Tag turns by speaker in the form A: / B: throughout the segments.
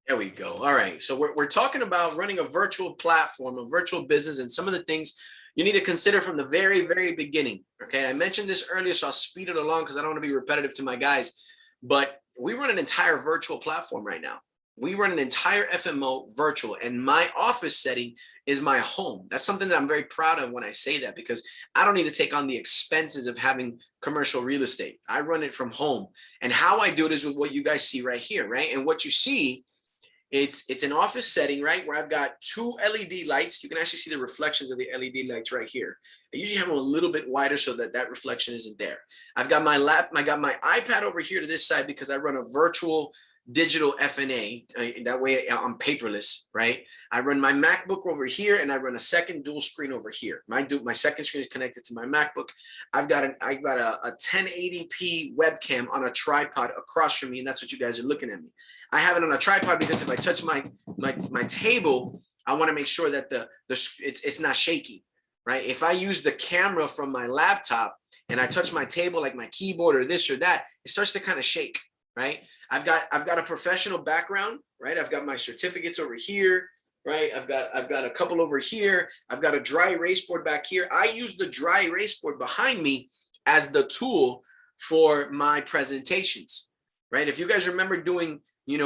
A: There we go. All right. So we're talking about running a virtual platform, a virtual business, and some of the things you need to consider from the very, very beginning. Okay. I mentioned this earlier, so I'll speed it along because I don't want to be repetitive to my guys. But we run an entire virtual platform right now. We run an entire FMO virtual, and my office setting is my home. That's something that I'm very proud of when I say that, because I don't need to take on the expenses of having commercial real estate. I run it from home. And how I do it is with what you guys see right here, right? And what you see, it's an office setting, right, where I've got two LED lights. You can actually see the reflections of the LED lights right here. I usually have them a little bit wider so that that reflection isn't there. I've got my I got my iPad over here to this side because I run a virtual digital FNA. That way I'm paperless, right? I run my MacBook over here, and I run a second dual screen over here. My second screen is connected to my MacBook. I've got a 1080p webcam on a tripod across from me, and that's what you guys are looking at me. I have it on a tripod because if I touch my table, I want to make sure that it's not shaky, right? If I use the camera from my laptop and I touch my table, like my keyboard or this or that, it starts to kind of shake, right? I've got a professional background, right? I've got my certificates over here, right? I've got a couple over here. I've got a dry erase board back here. I use the dry erase board behind me as the tool for my presentations, right? If you guys remember doing,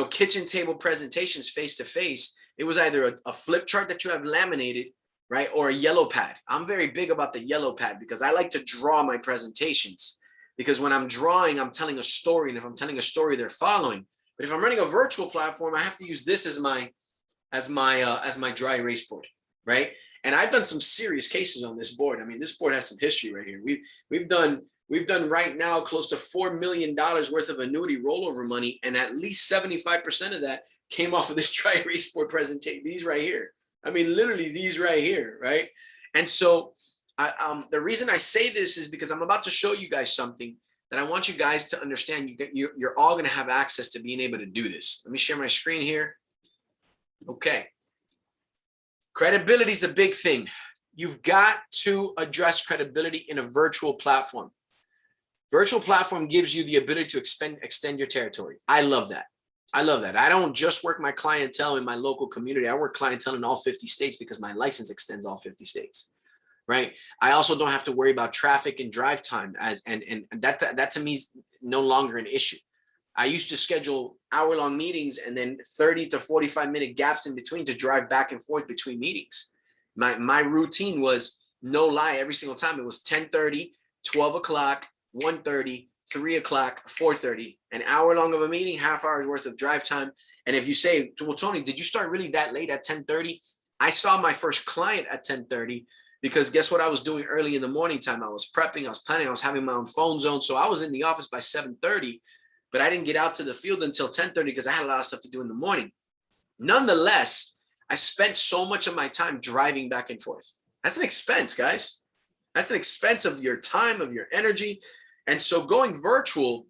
A: kitchen table presentations face to face, it was either a flip chart that you have laminated, right, or a yellow pad. I'm very big about the yellow pad because I like to draw my presentations, because when I'm drawing, I'm telling a story, and if I'm telling a story, they're following. But if I'm running a virtual platform, I have to use this as my dry erase board, right? And I've done some serious cases on this board. I mean, this board has some history right here. We've done right now close to $4 million worth of annuity rollover money, and at least 75% of that came off of this dry erase board presentation. These right here. I mean, literally these right here, right? And so the reason I say this is because I'm about to show you guys something that I want you guys to understand. You're all going to have access to being able to do this. Let me share my screen here. Okay. Credibility is a big thing. You've got to address credibility in a virtual platform. Virtual platform gives you the ability to extend your territory. I love that. I love that. I don't just work my clientele in my local community. I work clientele in all 50 states because my license extends all 50 states, right? I also don't have to worry about traffic and drive time, and that to me is no longer an issue. I used to schedule hour-long meetings and then 30 to 45-minute gaps in between to drive back and forth between meetings. My routine was, no lie, every single time it was 10:30, 12 o'clock, 1:30, 3 o'clock, 4:30, an hour long of a meeting, half hour's worth of drive time. And if you say, well, Tony, did you start really that late at 10:30? I saw my first client at 10:30 because guess what I was doing early in the morning time? I was prepping, I was planning, I was having my own phone zone. So I was in the office by 7:30, but I didn't get out to the field until 10:30 because I had a lot of stuff to do in the morning. Nonetheless, I spent so much of my time driving back and forth. That's an expense, guys. That's an expense of your time, of your energy. And so going virtual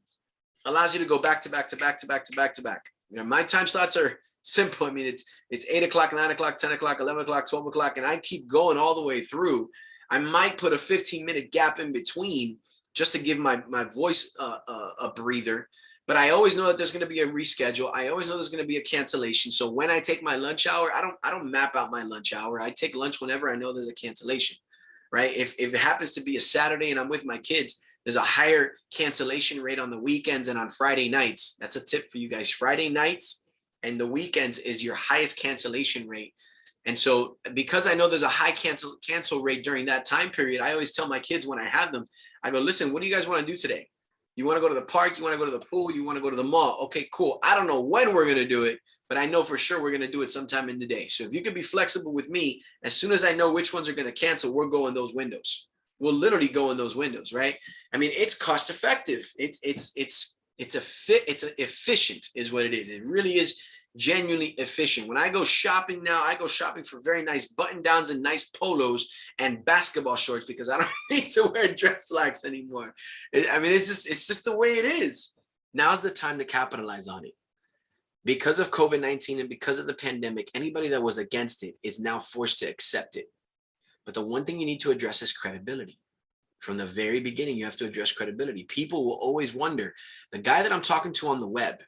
A: allows you to go back to back to back to back to back to back. My time slots are simple. I mean, it's 8 o'clock, 9 o'clock, 10 o'clock, 11 o'clock, 12 o'clock, and I keep going all the way through. I might put a 15-minute gap in between just to give my voice a breather. But I always know that there's going to be a reschedule. I always know there's going to be a cancellation. So when I take my lunch hour, I don't map out my lunch hour. I take lunch whenever I know there's a cancellation, right? If it happens to be a Saturday and I'm with my kids, there's a higher cancellation rate on the weekends and on Friday nights. That's a tip for you guys. Friday nights and the weekends is your highest cancellation rate. And so because I know there's a high cancel rate during that time period, I always tell my kids when I have them, I go, listen, what do you guys want to do today? You want to go to the park? You want to go to the pool? You want to go to the mall? Okay, cool. I don't know when we're going to do it, but I know for sure we're going to do it sometime in the day. So if you could be flexible with me, as soon as I know which ones are going to cancel, we'll go in those windows. We'll literally go in those windows, right? I mean, it's cost effective. It's efficient is what it is. It really is genuinely efficient. When I go shopping now, I go shopping for very nice button downs and nice polos and basketball shorts because I don't need to wear dress slacks anymore. I mean, it's just the way it is. Now's the time to capitalize on it. Because of COVID-19 and because of the pandemic, anybody that was against it is now forced to accept it. But the one thing you need to address is credibility. From the very beginning, you have to address credibility. People will always wonder, the guy that I'm talking to on the web,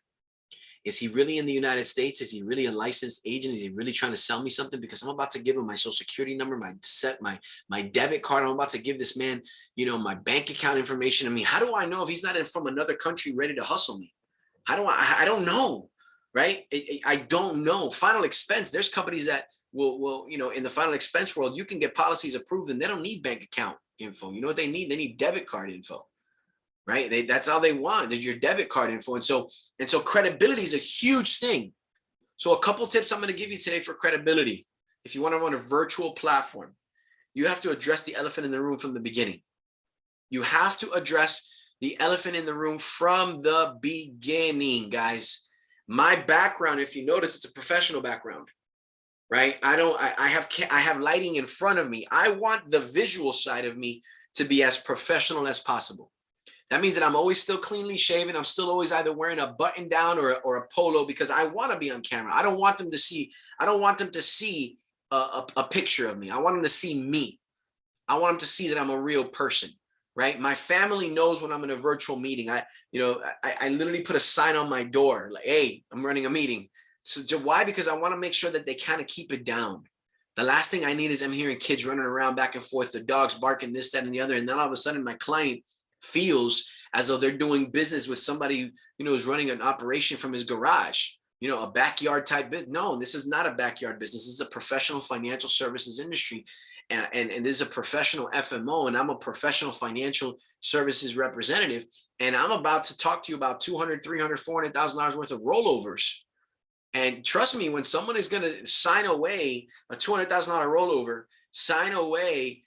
A: Is he really in the United States? Is he really a licensed agent? Is he really trying to sell me something? Because I'm about to give him my social security number, my debit card. I'm about to give this man, my bank account information. I mean, how do I know if he's not from another country ready to hustle me? How do I don't know, right? I don't know. Final expense. There's companies that will, in the final expense world, you can get policies approved and they don't need bank account info. You know what they need? They need debit card info. Right? That's all they want. There's your debit card info. And so credibility is a huge thing. So a couple tips I'm going to give you today for credibility. If you want to run a virtual platform, you have to address the elephant in the room from the beginning. You have to address the elephant in the room from the beginning, guys. My background, if you notice, it's a professional background, right? I have lighting in front of me. I want the visual side of me to be as professional as possible. That means that I'm always still cleanly shaven. I'm still always either wearing a button down or a polo because I want to be on camera. I don't want them to see a picture of me. I want them to see me. I want them to see that I'm a real person, right? My family knows when I'm in a virtual meeting. I literally put a sign on my door like, hey, I'm running a meeting. So why? Because I want to make sure that they kind of keep it down. The last thing I need is I'm hearing kids running around back and forth, the dogs barking, this, that, and the other. And then all of a sudden my client feels as though they're doing business with somebody, who's running an operation from his garage, a backyard type business. No, this is not a backyard business. This is a professional financial services industry. And this is a professional FMO, and I'm a professional financial services representative. And I'm about to talk to you about $200,000, $300,000, $400,000 worth of rollovers. And trust me, when someone is going to sign away a $200,000 rollover, sign away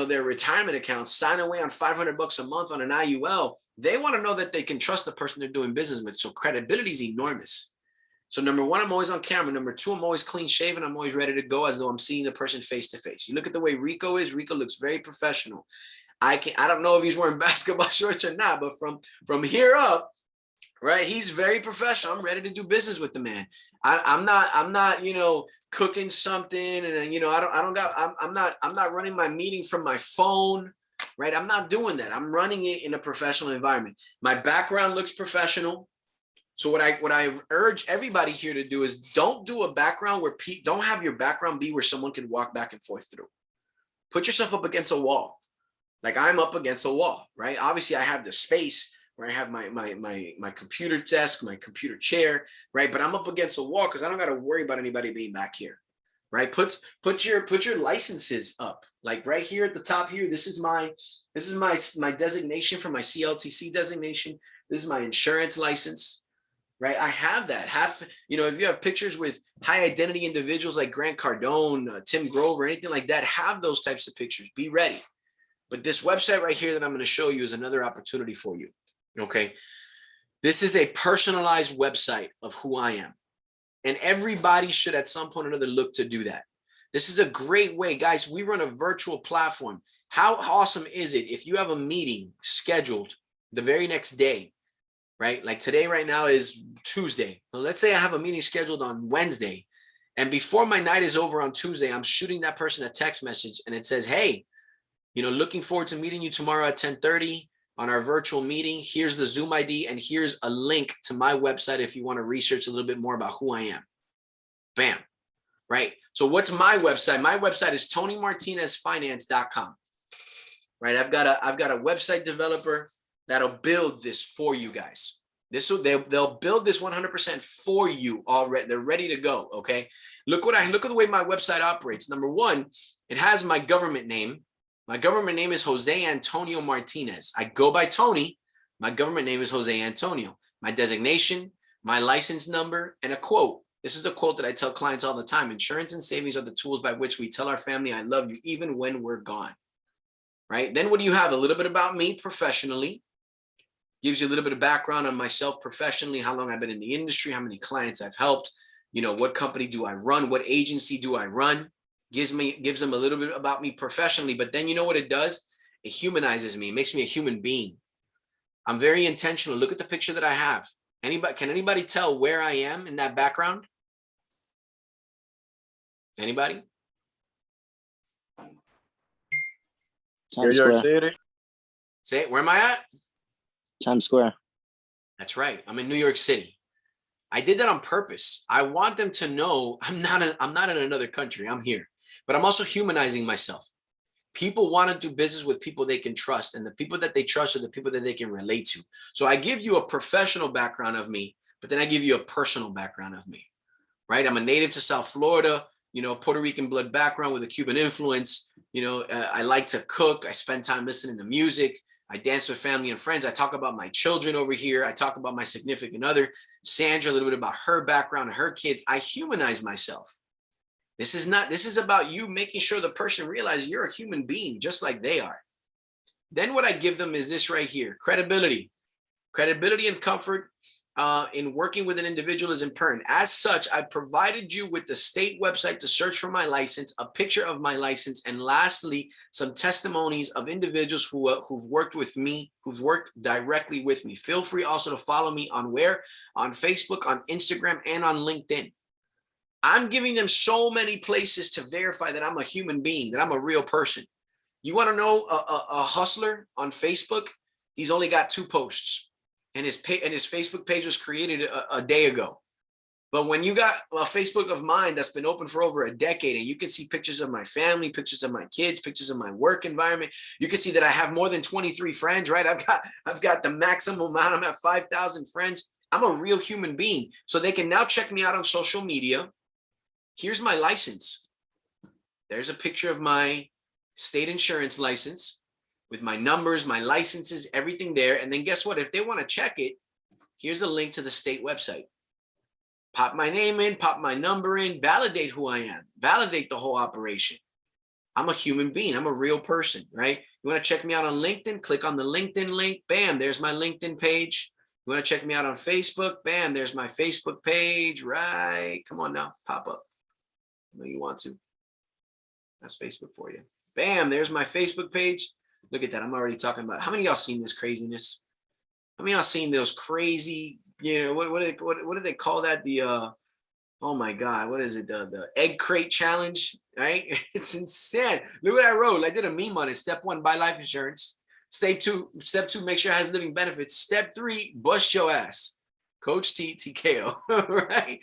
A: their retirement accounts, sign away on $500 a month on an IUL, they want to know that they can trust the person they're doing business with. So credibility is enormous. So number one, I'm always on camera. Number two, I'm always clean shaven. I'm always ready to go as though I'm seeing the person face to face. You look at the way Rico is. Rico looks very professional. I don't know if he's wearing basketball shorts or not, but from here up, right, he's very professional. I'm ready to do business with the man. I'm not cooking something, and I'm not running my meeting from my phone, right? I'm not doing that. I'm running it in a professional environment. My background looks professional. So what I urge everybody here to do is don't do a background where don't have your background be where someone can walk back and forth through. Put yourself up against a wall. Like I'm up against a wall, right? Obviously I have the space where I have my computer desk, my computer chair, right? But I'm up against a wall because I don't got to worry about anybody being back here, right? Put your licenses up, like right here at the top here. This is my designation for my CLTC designation. This is my insurance license, right? I have that. If you have pictures with high identity individuals like Grant Cardone, Tim Grover, anything like that, have those types of pictures. Be ready. But this website right here that I'm going to show you is another opportunity for you. Okay. This is a personalized website of who I am. And everybody should at some point or another look to do that. This is a great way, guys. We run a virtual platform. How awesome is it if you have a meeting scheduled the very next day, right? Like today, right now is Tuesday. Well, let's say I have a meeting scheduled on Wednesday. And before my night is over on Tuesday, I'm shooting that person a text message and it says, hey, looking forward to meeting you tomorrow at 10:30 on our virtual meeting. Here's the Zoom ID and here's a link to my website if you want to research a little bit more about who I am. Bam. Right. So what's my website? My website is TonyMartinezFinance.com. Right. I've got a website developer that'll build this for you guys. They'll build this 100% for you already. They're ready to go. Okay. Look at the way my website operates. Number one, it has my government name. My government name is Jose Antonio Martinez. I go by Tony. My government name is Jose Antonio. My designation, my license number, and a quote. This is a quote that I tell clients all the time. Insurance and savings are the tools by which we tell our family, I love you, even when we're gone. Right? Then what do you have? A little bit about me professionally. Gives you a little bit of background on myself professionally, how long I've been in the industry, how many clients I've helped, what company do I run, what agency do I run. Gives them a little bit about me professionally, but then you know what it does? It humanizes me. It makes me a human being. I'm very intentional. Look at the picture that I have. Can anybody tell where I am in that background? Anybody?
B: Times Square.
C: City.
A: Say it. Where am I at?
B: Times Square.
A: That's right. I'm in New York City. I did that on purpose. I want them to know I'm not in another country. I'm here, but I'm also humanizing myself. People want to do business with people they can trust, and the people that they trust are the people that they can relate to. So I give you a professional background of me, but then I give you a personal background of me, right? I'm a native to South Florida, Puerto Rican blood background with a Cuban influence. I like to cook. I spend time listening to music. I dance with family and friends. I talk about my children over here. I talk about my significant other, Sandra, a little bit about her background and her kids. I humanize myself. This is about you making sure the person realizes you're a human being just like they are. Then what I give them is this right here: credibility. Credibility and comfort in working with an individual is important. As such, I provided you with the state website to search for my license, a picture of my license, and lastly, some testimonies of individuals who've worked with me, who've worked directly with me. Feel free also to follow me on Facebook, on Instagram, and on LinkedIn. I'm giving them so many places to verify that I'm a human being, that I'm a real person. You want to know a hustler on Facebook? He's only got 2 posts, and his Facebook page was created a day ago. But when you got a Facebook of mine that's been open for over a decade, and you can see pictures of my family, pictures of my kids, pictures of my work environment, you can see that I have more than 23 friends, right? I've got the maximum amount. I'm at 5,000 friends. I'm a real human being. So they can now check me out on social media. Here's my license. There's a picture of my state insurance license with my numbers, my licenses, everything there. And then guess what? If they want to check it, here's a link to the state website. Pop my name in, pop my number in, validate who I am, validate the whole operation. I'm a human being. I'm a real person, right? You want to check me out on LinkedIn? Click on the LinkedIn link. Bam, there's my LinkedIn page. You want to check me out on Facebook? Bam, there's my Facebook page, right? Come on now, pop up. I know you want to. That's Facebook for you. Bam, there's my Facebook page. Look at that. I'm already talking about. How many of y'all seen this craziness? How many of y'all seen those crazy, what do they call that? The oh my God, what is it? The egg crate challenge, right? It's insane. Look what I wrote. I did a meme on it. Step 1, buy life insurance. Step two, make sure it has living benefits. Step 3, bust your ass. Coach T, TKO, right?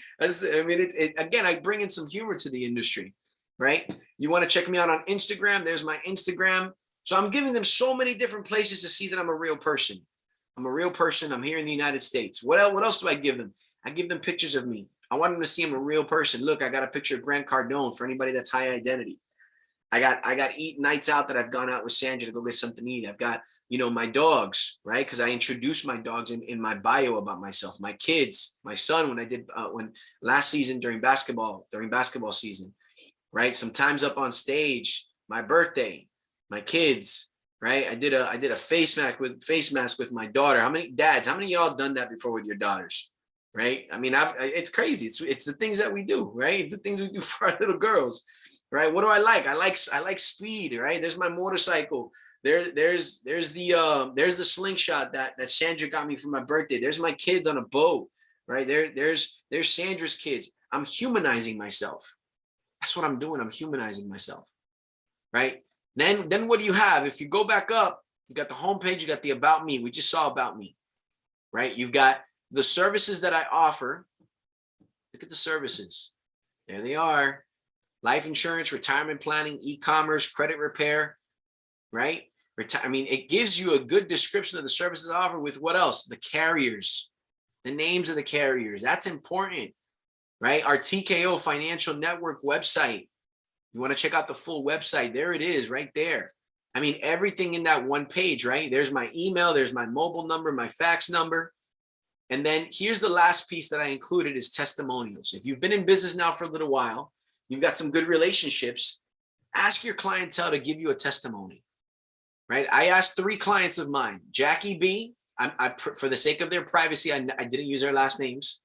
A: Again, I bring in some humor to the industry, right? You want to check me out on Instagram? There's my Instagram. So I'm giving them so many different places to see that I'm a real person. I'm a real person. I'm here in the United States. What else do I give them? I give them pictures of me. I want them to see I'm a real person. Look, I got a picture of Grant Cardone for anybody that's high identity. I got nights out that I've gone out with Sandra to go get something to eat. I've got, my dogs, right? Because I introduced my dogs in my bio about myself. My kids, my son, when last season during basketball season, right? Sometimes up on stage, my birthday, my kids, right? I did a face mask with my daughter. How many dads? How many of y'all done that before with your daughters? Right? I mean, it's crazy. It's the things that we do, right? The things we do for our little girls, right? What do I like? I like speed, right? There's my motorcycle. There's the slingshot that Sandra got me for my birthday. There's my kids on a boat, right? There's Sandra's kids. I'm humanizing myself. That's what I'm doing. I'm humanizing myself, right? Then what do you have? If you go back up, you got the homepage, you got the about me. We just saw about me, right? You've got the services that I offer. Look at the services. There they are. Life insurance, retirement planning, e-commerce, credit repair, right? It gives you a good description of the services I offer with what else? The carriers, the names of the carriers. That's important, right? Our TKO Financial Network website. You want to check out the full website. There it is right there. Everything in that one page, right? There's my email, there's my mobile number, my fax number. And then here's the last piece that I included is testimonials. If you've been in business now for a little while, you've got some good relationships, ask your clientele to give you a testimony, right? I asked 3 clients of mine, Jackie B, for the sake of their privacy, I didn't use their last names,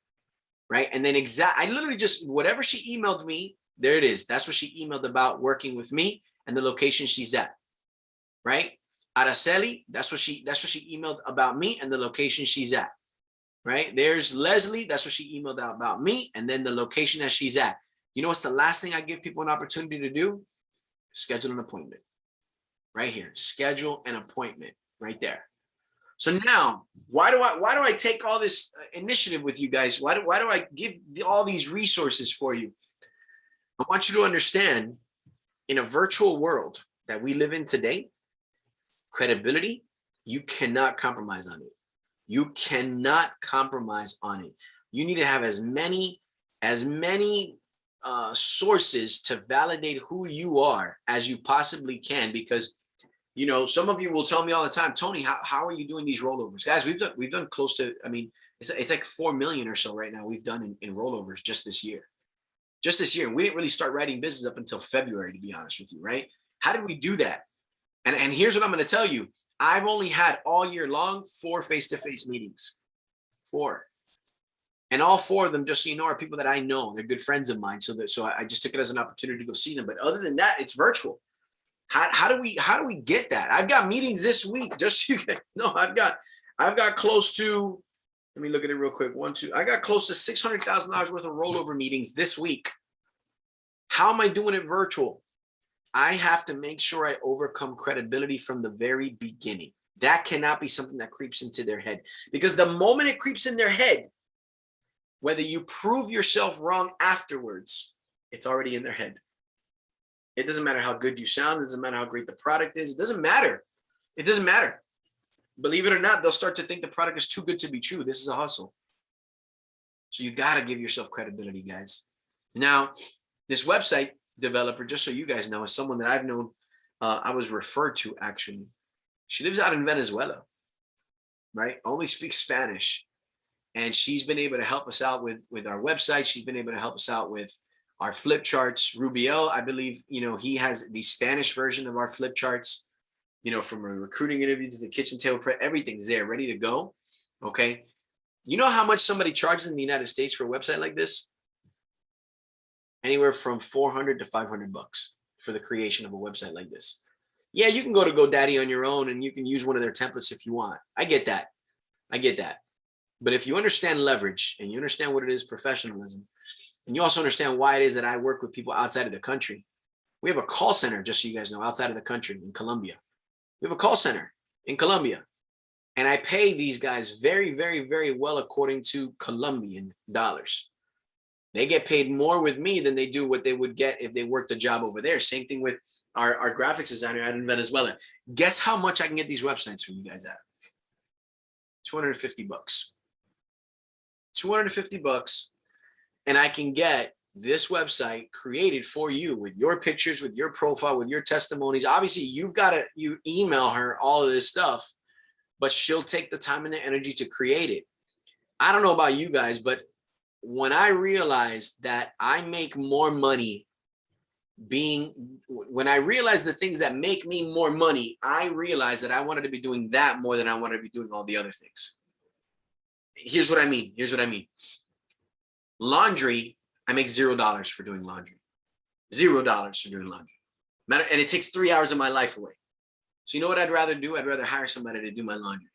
A: right? And then I literally just, whatever she emailed me, there it is. That's what she emailed about working with me and the location she's at, right? Araceli, that's what she emailed about me and the location she's at, right? There's Leslie, that's what she emailed out about me and then the location that she's at. You know what's the last thing I give people an opportunity to do? Schedule an appointment. Right here. Schedule an appointment right there. So now, why do I take all this initiative with you guys? Why do I give all these resources for you? I want you to understand, in a virtual world that we live in today, credibility, you cannot compromise on it. You cannot compromise on it. You need to have as many sources to validate who you are as you possibly can, because you know, some of you will tell me all the time, Tony, how are you doing these rollovers? Guys, we've done close to, I mean, it's like 4 million or so right now we've done in rollovers just this year. Just this year. And we didn't really start writing business up until February, to be honest with you, right? How did we do that? And here's what I'm going to tell you. I've only had all year long 4 face-to-face meetings. 4. And all 4 of them, just so you know, are people that I know. They're good friends of mine. So I just took it as an opportunity to go see them. But other than that, it's virtual. How do we get that? I've got meetings this week. Just so you guys know, I've got close to, let me look at it real quick. I got close to $600,000 worth of rollover meetings this week. How am I doing it virtual? I have to make sure I overcome credibility from the very beginning. That cannot be something that creeps into their head, because the moment it creeps in their head, whether you prove yourself wrong afterwards, it's already in their head. It doesn't matter how good you sound. It doesn't matter how great the product is. It doesn't matter. It doesn't matter. Believe it or not, they'll start to think the product is too good to be true. This is a hustle. So you got to give yourself credibility, guys. Now, this website developer, just so you guys know, is someone that I've known. I was referred to, actually. She lives out in Venezuela, right? Only speaks Spanish. And she's been able to help us out with our website. She's been able to help us out with our flip charts. Rubiel, I believe, you know, he has the Spanish version of our flip charts, you know, from a recruiting interview to the kitchen table prep, everything's there ready to go. Okay. You know how much somebody charges in the United States for a website like this? Anywhere from $400 to $500 for the creation of a website like this. Yeah, you can go to GoDaddy on your own and you can use one of their templates if you want. I get that. But if you understand leverage and you understand what it is, professionalism, and you also understand why it is that I work with people outside of the country. We have a call center, just so you guys know, outside of the country in Colombia. We have a call center in Colombia. And I pay these guys very, very, very well according to Colombian dollars. They get paid more with me than they do what they would get if they worked a job over there. Same thing with our graphics designer out in Venezuela. Guess how much I can get these websites for you guys at? $250. $250. And I can get this website created for you with your pictures, with your profile, with your testimonies. Obviously, you email her all of this stuff, but she'll take the time and the energy to create it. I don't know about you guys, but when I realized that I make more money when I realized the things that make me more money, I realized that I wanted to be doing that more than I wanted to be doing all the other things. Here's what I mean. Laundry, I make $0 for doing laundry. $0 for doing laundry. And it takes 3 hours of my life away. So you know what I'd rather do? I'd rather hire somebody to do my laundry.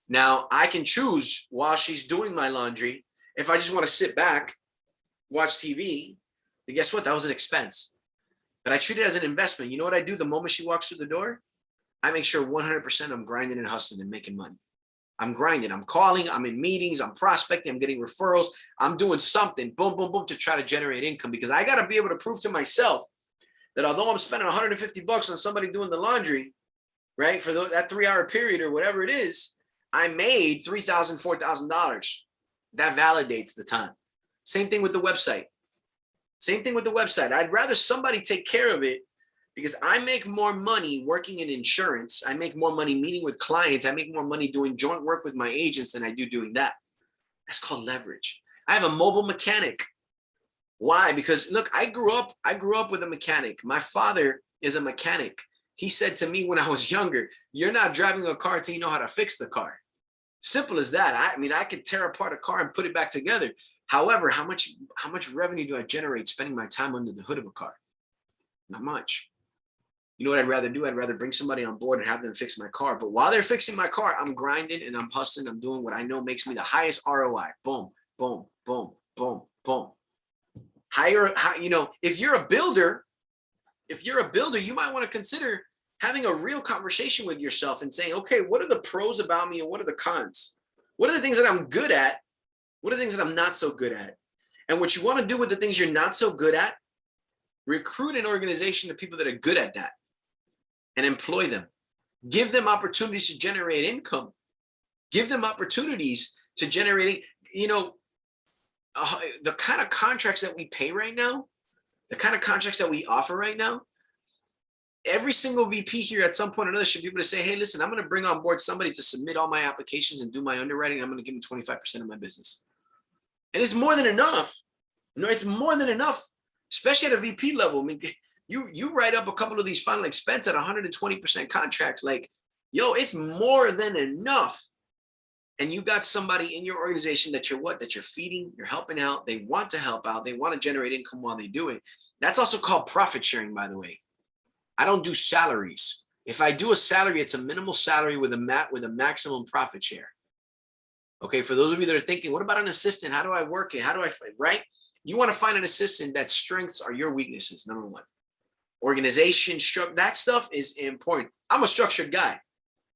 A: Now, I can choose while she's doing my laundry, if I just want to sit back, watch TV, then guess what? That was an expense. But I treat it as an investment. You know what I do the moment she walks through the door? I make sure 100% I'm grinding and hustling and making money. I'm grinding, I'm calling, I'm in meetings, I'm prospecting, I'm getting referrals, I'm doing something, boom, boom, boom, to try to generate income, because I got to be able to prove to myself that although I'm spending $150 on somebody doing the laundry, right, for that 3-hour period or whatever it is, I made $3,000, $4,000. That validates the time. Same thing with the website. I'd rather somebody take care of it, because I make more money working in insurance. I make more money meeting with clients. I make more money doing joint work with my agents than I do doing that. That's called leverage. I have a mobile mechanic. Why? Because look, I grew up with a mechanic. My father is a mechanic. He said to me when I was younger, you're not driving a car until you know how to fix the car. Simple as that. I mean, I could tear apart a car and put it back together. However, how much revenue do I generate spending my time under the hood of a car? Not much. You know what I'd rather do? I'd rather bring somebody on board and have them fix my car. But while they're fixing my car, I'm grinding and I'm hustling. I'm doing what I know makes me the highest ROI. Boom, boom, boom, boom, boom. If you're a builder, you might want to consider having a real conversation with yourself and saying, okay, what are the pros about me and what are the cons? What are the things that I'm good at? What are the things that I'm not so good at? And what you want to do with the things you're not so good at, recruit an organization of people that are good at that and employ them. Give them opportunities to generate income. Give them opportunities to generate, the kind of contracts that we pay right now, the kind of contracts that we offer right now, every single VP here at some point or another should be able to say, hey, listen, I'm going to bring on board somebody to submit all my applications and do my underwriting. I'm going to give them 25% of my business. And it's more than enough. It's more than enough, especially at a VP level. I mean, you write up a couple of these final expense at 120% contracts. Like, it's more than enough. And you got somebody in your organization that you're feeding, you're helping out. They want to help out. They want to generate income while they do it. That's also called profit sharing, by the way. I don't do salaries. If I do a salary, it's a minimal salary with a maximum profit share. Okay, for those of you that are thinking, what about an assistant? How do I work it? How do I, right? You want to find an assistant that strengths are your weaknesses, number one. Organization, structure, that stuff is important. I'm a structured guy.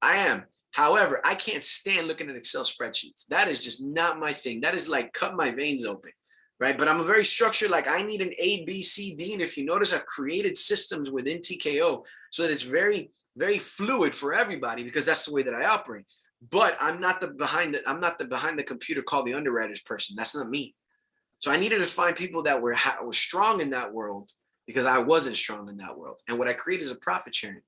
A: I am. However, I can't stand looking at Excel spreadsheets. That is just not my thing. That is like cut my veins open, right? But I'm a very structured, like I need an A, B, C, D. And if you notice, I've created systems within TKO so that it's very, very fluid for everybody because that's the way that I operate. But I'm not the behind the computer called the underwriters person. That's not me. So I needed to find people that were strong in that world because I wasn't strong in that world. And what I create is a profit sharing.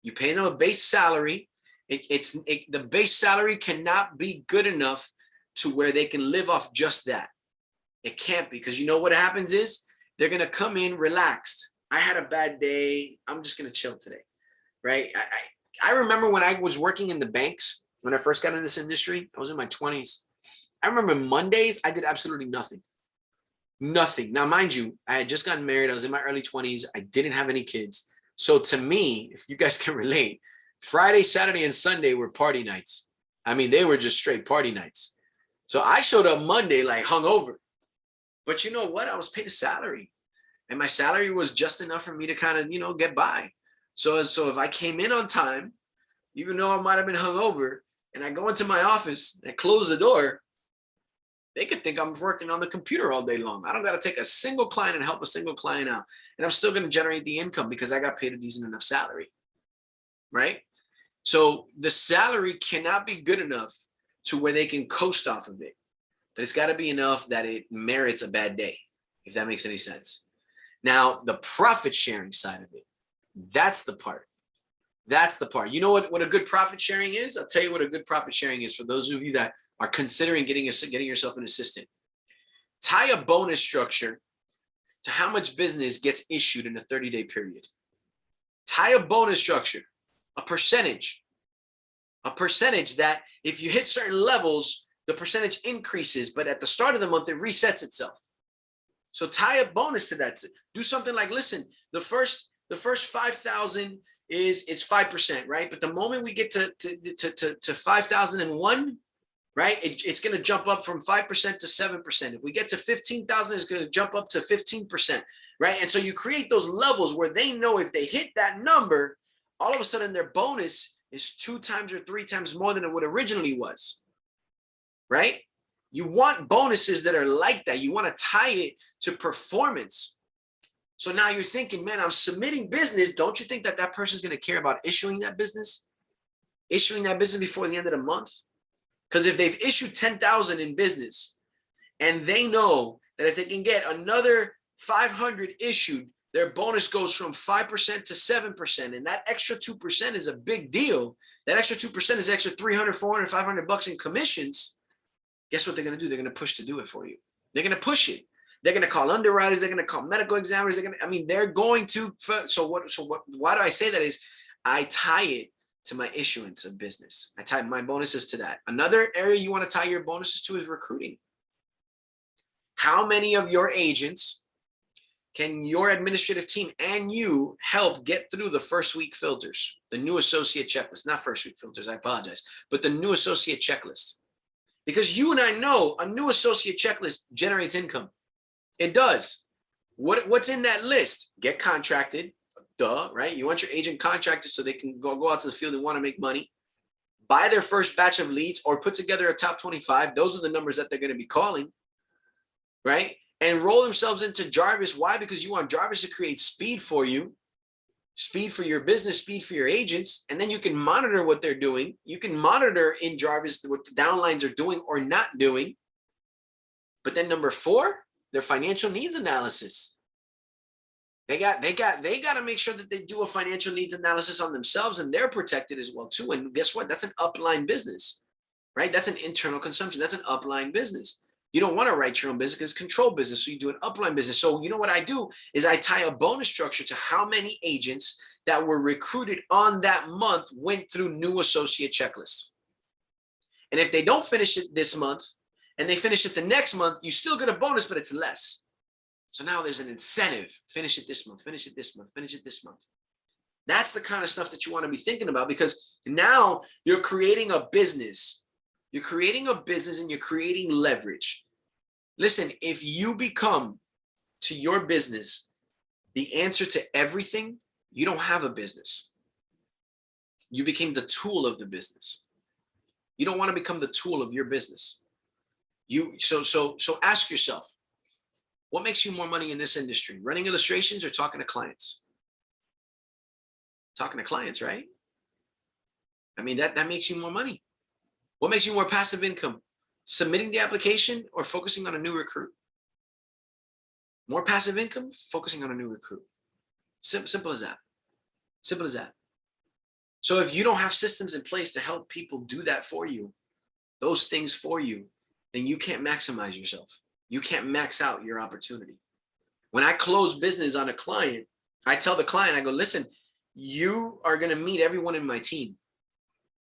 A: You pay them a base salary. The base salary cannot be good enough to where they can live off just that. It can't be, because you know what happens is they're going to come in relaxed. I had a bad day. I'm just going to chill today, right? I remember when I was working in the banks, when I first got in this industry, I was in my 20s. I remember Mondays, I did absolutely nothing. Nothing. Now, mind you, I had just gotten married. I was in my early 20s. I didn't have any kids. So to me, if you guys can relate, Friday, Saturday, and Sunday were party nights. I mean, they were just straight party nights. So I showed up Monday like hungover. But you know what? I was paid a salary. And my salary was just enough for me to kind of, get by. So if I came in on time, even though I might have been hungover, and I go into my office and I close the door, they could think I'm working on the computer all day long. I don't got to take a single client and help a single client out. And I'm still going to generate the income because I got paid a decent enough salary, right? So the salary cannot be good enough to where they can coast off of it. But it's got to be enough that it merits a bad day, if that makes any sense. Now, the profit sharing side of it, that's the part. That's the part. You know what a good profit sharing is? I'll tell you what a good profit sharing is for those of you that are considering getting yourself an assistant. Tie a bonus structure to how much business gets issued in a 30-day period. Tie a bonus structure, a percentage that if you hit certain levels, the percentage increases, but at the start of the month, it resets itself. So tie a bonus to that. Do something like, listen, the first 5,000 is 5%, right? But the moment we get to 5,001, right, it's going to jump up from 5% to 7%. If we get to 15,000, it's going to jump up to 15%, right? And so you create those levels where they know if they hit that number, all of a sudden their bonus is 2 times or 3 times more than it would originally was, right? You want bonuses that are like that. You want to tie it to performance. So now you're thinking, man, I'm submitting business. Don't you think that person's going to care about issuing that business before the end of the month? Because if they've issued 10,000 in business and they know that if they can get another 500 issued, their bonus goes from 5% to 7%. And that extra 2% is a big deal. That extra 2% is extra 300, 400, 500 bucks in commissions. Guess what they're going to do? They're going to push to do it for you. They're going to push it. They're going to call underwriters. They're going to call medical examiners. They're going to. Why do I say that is I tie it to my issuance of business. I tie my bonuses to that. Another area you want to tie your bonuses to is recruiting. How many of your agents can your administrative team and you help get through the first week filters, the new associate checklist, not first week filters, I apologize, but the new associate checklist? Because you and I know a new associate checklist generates income. It does. What's in that list? Get contracted, duh, right? You want your agent contracted so they can go out to the field and want to make money, buy their first batch of leads or put together a top 25. Those are the numbers that they're going to be calling, right? And roll themselves into Jarvis. Why? Because you want Jarvis to create speed for you, speed for your business, speed for your agents, and then you can monitor what they're doing. You can monitor in Jarvis what the downlines are doing or not doing. But then number 4, their financial needs analysis. They got to make sure that they do a financial needs analysis on themselves, and they're protected as well too. And guess what? That's an upline business, right? That's an internal consumption. That's an upline business. You don't want to write your own business because it's control business. So you do an upline business. So you know what I do is I tie a bonus structure to how many agents that were recruited on that month went through new associate checklists. And if they don't finish it this month and they finish it the next month, you still get a bonus, but it's less. So now there's an incentive. Finish it this month, finish it this month, finish it this month. That's the kind of stuff that you want to be thinking about, because now you're creating a business. You're creating a business and you're creating leverage. Listen, if you become to your business the answer to everything, you don't have a business. You became the tool of the business. You don't want to become the tool of your business. So ask yourself, what makes you more money in this industry? Running illustrations or talking to clients? Talking to clients, right? I mean, that makes you more money. What makes you more passive income? Submitting the application or focusing on a new recruit? More passive income, focusing on a new recruit. Simple as that. Simple as that. So if you don't have systems in place to help people do that for you, those things for you, then you can't maximize yourself. You can't max out your opportunity. When I close business on a client, I tell the client, I go, listen, you are going to meet everyone in my team.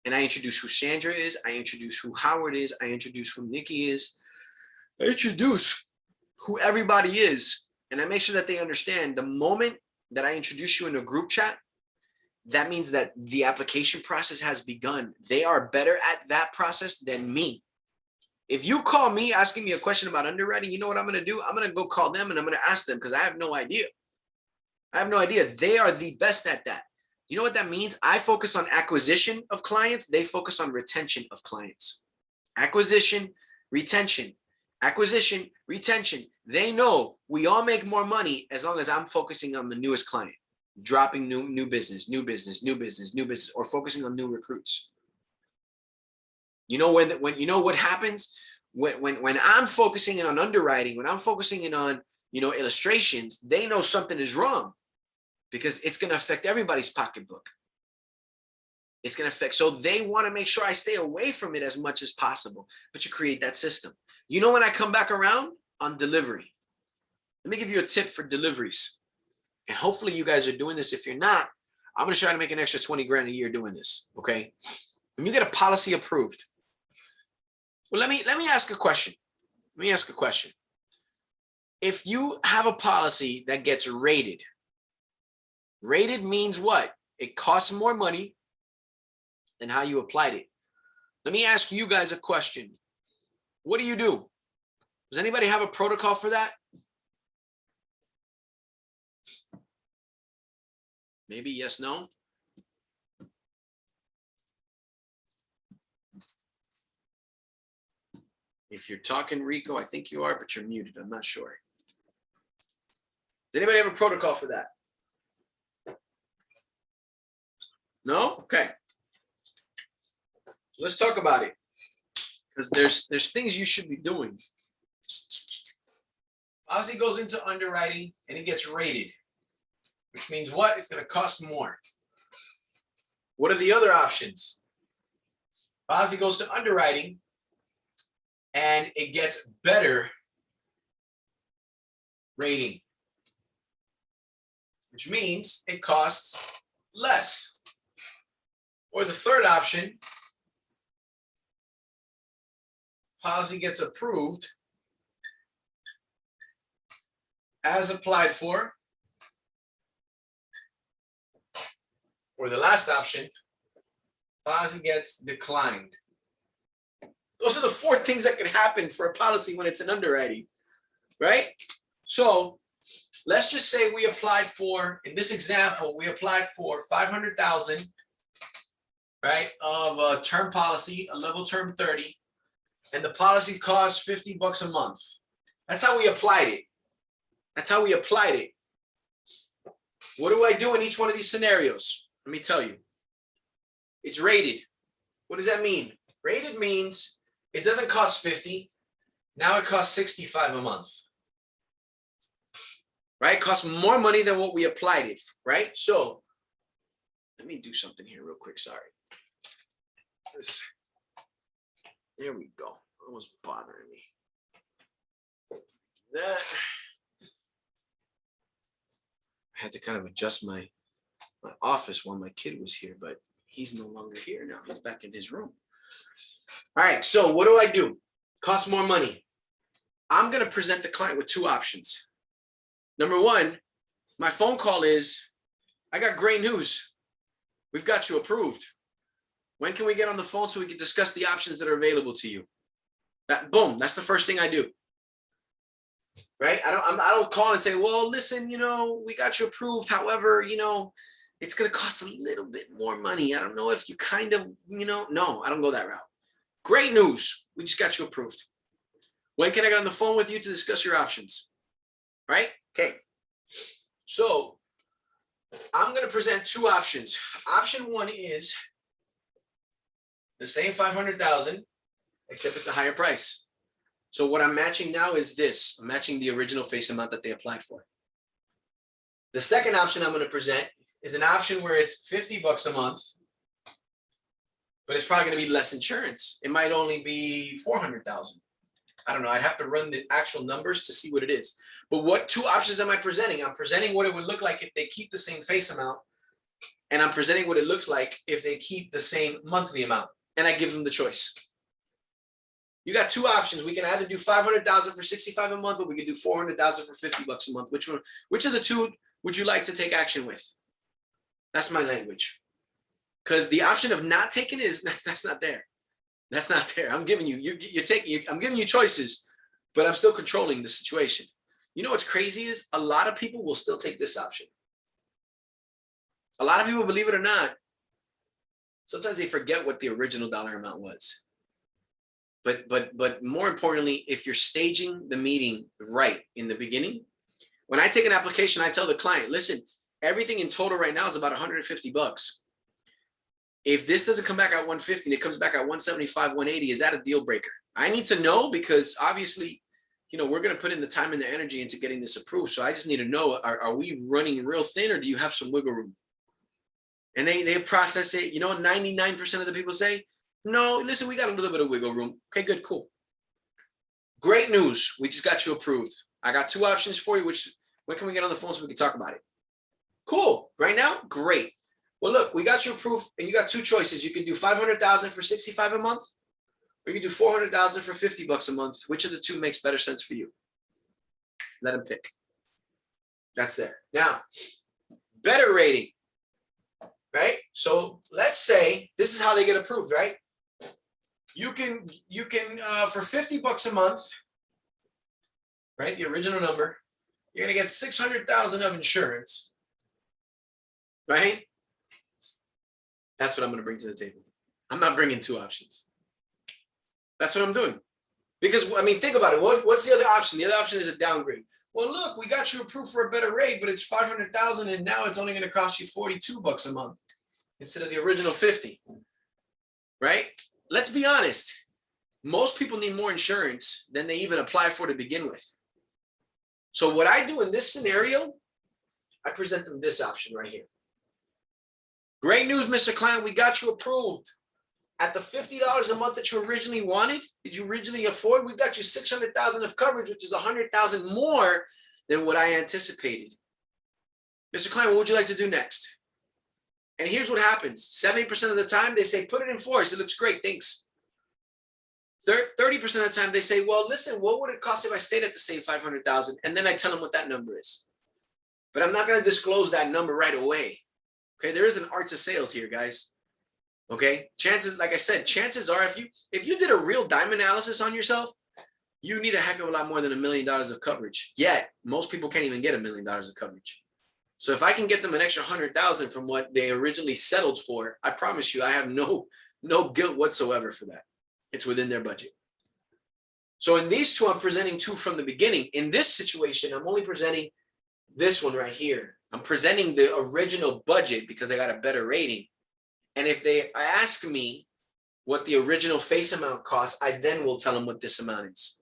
A: And I introduce who Sandra is. I introduce who Howard is. I introduce who Nikki is. I introduce who everybody is. And I make sure that they understand the moment that I introduce you in a group chat, that means that the application process has begun. They are better at that process than me. If you call me asking me a question about underwriting, you know what I'm going to do? I'm going to go call them and I'm going to ask them because I have no idea. I have no idea. They are the best at that. You know what that means? I focus on acquisition of clients. They focus on retention of clients. Acquisition, retention, acquisition, retention. They know we all make more money as long as I'm focusing on the newest client, dropping new business, or focusing on new recruits. You know when you know what happens when I'm focusing in on underwriting, when I'm focusing in on illustrations, they know something is wrong because it's going to affect everybody's pocketbook. It's going to affect, so they want to make sure I stay away from it as much as possible. But you create that system. You know when I come back around on delivery. Let me give you a tip for deliveries, and hopefully you guys are doing this. If you're not, I'm going to try to make an extra 20 grand a year doing this. Okay, when you get a policy approved. Well, let me ask a question. Let me ask a question. If you have a policy that gets rated means what? It costs more money than how you applied it. Let me ask you guys a question. What do you do? Does anybody have a protocol for that? Maybe yes, no. If you're talking, Rico, I think you are, but you're muted. I'm not sure. Does anybody have a protocol for that? No? Okay. So let's talk about it. Because there's things you should be doing. Ozzy goes into underwriting and it gets rated, which means what? It's going to cost more. What are the other options? Ozzy goes to underwriting and it gets better rating, which means it costs less. Or the third option, policy gets approved as applied for. Or the last option, policy gets declined. Those are the 4 things that can happen for a policy when it's an underwriting, right? So let's just say we applied for, in this example, we applied for 500,000, right, of a term policy, a level term 30, and the policy costs $50 a month. That's how we applied it. That's how we applied it. What do I do in each one of these scenarios? Let me tell you. It's rated. What does that mean? Rated means it doesn't cost 50. Now it costs 65 a month. Right? It costs more money than what we applied it, right? So let me do something here real quick. Sorry. There we go. It was bothering me. That I had to kind of adjust my office while my kid was here, but he's no longer here now. He's back in his room. All right, so what do? Costs more money. I'm going to present the client with two options. Number one, my phone call is, I got great news. We've got you approved. When can we get on the phone so we can discuss the options that are available to you? Boom, that's the first thing I do. Right? I don't call and say, well, listen, we got you approved. However, it's going to cost a little bit more money. I don't know if you kind of, no, I don't go that route. Great news. We just got you approved. When can I get on the phone with you to discuss your options? Right? Okay. So I'm going to present two options. Option one is the same 500,000, except it's a higher price. So what I'm matching now is this. I'm matching the original face amount that they applied for. The second option I'm going to present is an option where it's $50 a month, but it's probably going to be less insurance. It might only be 400,000. I don't know. I'd have to run the actual numbers to see what it is. But what two options am I presenting? I'm presenting what it would look like if they keep the same face amount, and I'm presenting what it looks like if they keep the same monthly amount, and I give them the choice. You got two options. We can either do 500,000 for 65 a month, or we can do 400,000 for $50 a month. Which of the two would you like to take action with? That's my language. Because the option of not taking it that's not there. That's not there. I'm giving I'm giving you choices, but I'm still controlling the situation. You know what's crazy is a lot of people will still take this option. A lot of people, believe it or not, sometimes they forget what the original dollar amount was. But more importantly, if you're staging the meeting right in the beginning, when I take an application, I tell the client, listen, everything in total right now is about $150. If this doesn't come back at 150 and it comes back at 175, 180, is that a deal breaker? I need to know, because obviously, we're going to put in the time and the energy into getting this approved. So I just need to know, are we running real thin, or do you have some wiggle room? And they process it. 99% of the people say, no, listen, we got a little bit of wiggle room. Okay, good, cool. Great news. We just got you approved. I got two options for you. When can we get on the phone so we can talk about it? Cool. Right now? Great. Well, look, we got you approved, and you got two choices. You can do 500,000 for 65 a month, or you can do 400,000 for $50 a month. Which of the two makes better sense for you? Let them pick. That's there. Now, better rating, right? So let's say this is how they get approved, right? You can for $50 a month, right? The original number, you're gonna get 600,000 of insurance, right? That's what I'm gonna bring to the table. I'm not bringing two options. That's what I'm doing. Because, think about it. What's the other option? The other option is a downgrade. Well, look, we got you approved for a better rate, but it's 500,000, and now it's only going to cost you $42 a month instead of the original 50. Right? Let's be honest. Most people need more insurance than they even apply for to begin with. So what I do in this scenario, I present them this option right here. Great news, Mr. Client. We got you approved. At the $50 a month that you originally wanted, did you originally afford? We've got you 600,000 of coverage, which is 100,000 more than what I anticipated. Mr. Client, what would you like to do next? And here's what happens. 70% of the time, they say, put it in force. It looks great. Thanks. 30% of the time, they say, well, listen, what would it cost if I stayed at the same 500,000? And then I tell them what that number is. But I'm not going to disclose that number right away. Okay, there is an art to sales here, guys. Okay, chances, like I said, chances are if you did a real diamond analysis on yourself, you need a heck of a lot more than $1 million of coverage. Yet most people can't even get $1 million of coverage. So if I can get them an extra 100,000 from what they originally settled for, I promise you, I have no guilt whatsoever for that. It's within their budget. So in these two, I'm presenting two from the beginning. In this situation, I'm only presenting this one right here. I'm presenting the original budget because I got a better rating. And if they ask me what the original face amount costs, I then will tell them what this amount is.